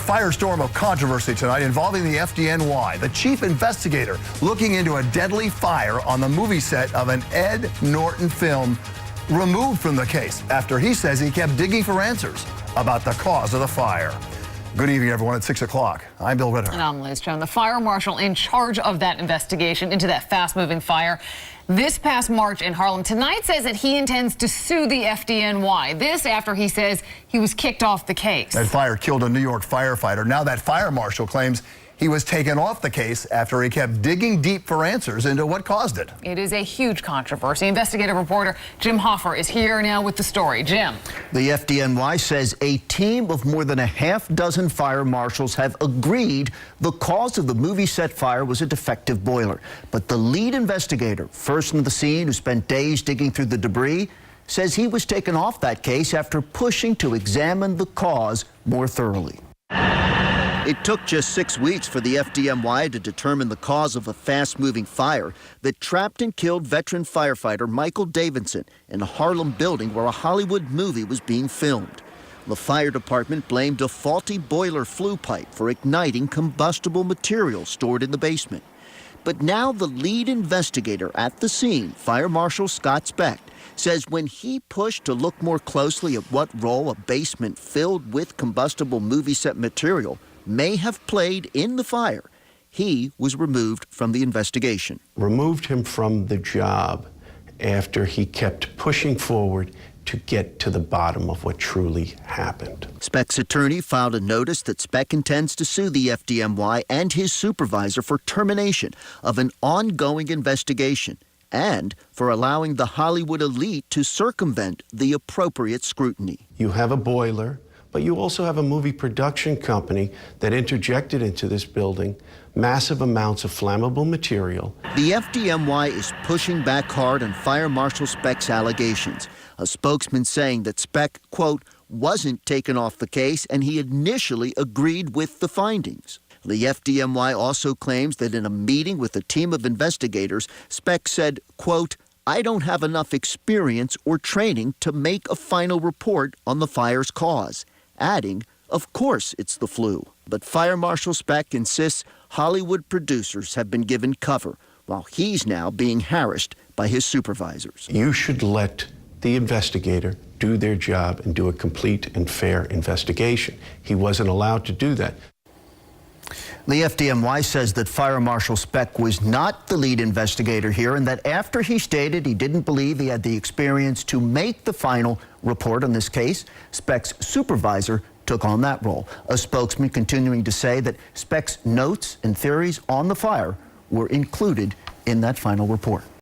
Firestorm of controversy tonight involving the FDNY. The chief investigator looking into a deadly fire on the movie set of an Ed Norton film removed from the case after he says he kept digging for answers about the cause of the fire. Good evening, everyone. At 6 o'clock. I'm Bill Ritter. And I'm Liz Joan. The fire marshal in charge of that investigation into that fast-moving fire this past March in Harlem tonight says that he intends to sue the FDNY. This after he says he was kicked off the case. That fire killed a New York firefighter. Now that fire marshal claims he was taken off the case after he kept digging deep for answers into what caused it. It is a huge controversy. Investigative reporter Jim Hoffer is here now with the story. Jim. The FDNY says a team of more than a half dozen fire marshals have agreed the cause of the movie set fire was a defective boiler. But the lead investigator, first on the scene, who spent days digging through the debris, says he was taken off that case after pushing to examine the cause more thoroughly. It took just 6 weeks for the FDNY to determine the cause of a fast-moving fire that trapped and killed veteran firefighter Michael Davidson in a Harlem building where a Hollywood movie was being filmed. The fire department blamed a faulty boiler flue pipe for igniting combustible material stored in the basement. But now the lead investigator at the scene, Fire Marshal Scott Specht, says when he pushed to look more closely at what role a basement filled with combustible movie set material may have played in the fire, he was removed from the investigation. Removed him from the job after he kept pushing forward to get to the bottom of what truly happened. Specht's attorney filed a notice that Specht intends to sue the FDNY and his supervisor for termination of an ongoing investigation and for allowing the Hollywood elite to circumvent the appropriate scrutiny. You have a boiler, but you also have a movie production company that interjected into this building massive amounts of flammable material. The FDNY is pushing back hard on Fire Marshal Specht's allegations. A spokesman saying that Specht, quote, wasn't taken off the case and he initially agreed with the findings. The FDNY also claims that in a meeting with a team of investigators, Specht said, quote, I don't have enough experience or training to make a final report on the fire's cause, adding, of course it's the flue. But Fire Marshal Specht insists Hollywood producers have been given cover, while he's now being harassed by his supervisors. You should let the investigator do their job and do a complete and fair investigation. He wasn't allowed to do that. The FDNY says that Fire Marshal Specht was not the lead investigator here and that after he stated he didn't believe he had the experience to make the final report on this case, Specht's supervisor took on that role. A spokesman continuing to say that Specht's notes and theories on the fire were included in that final report.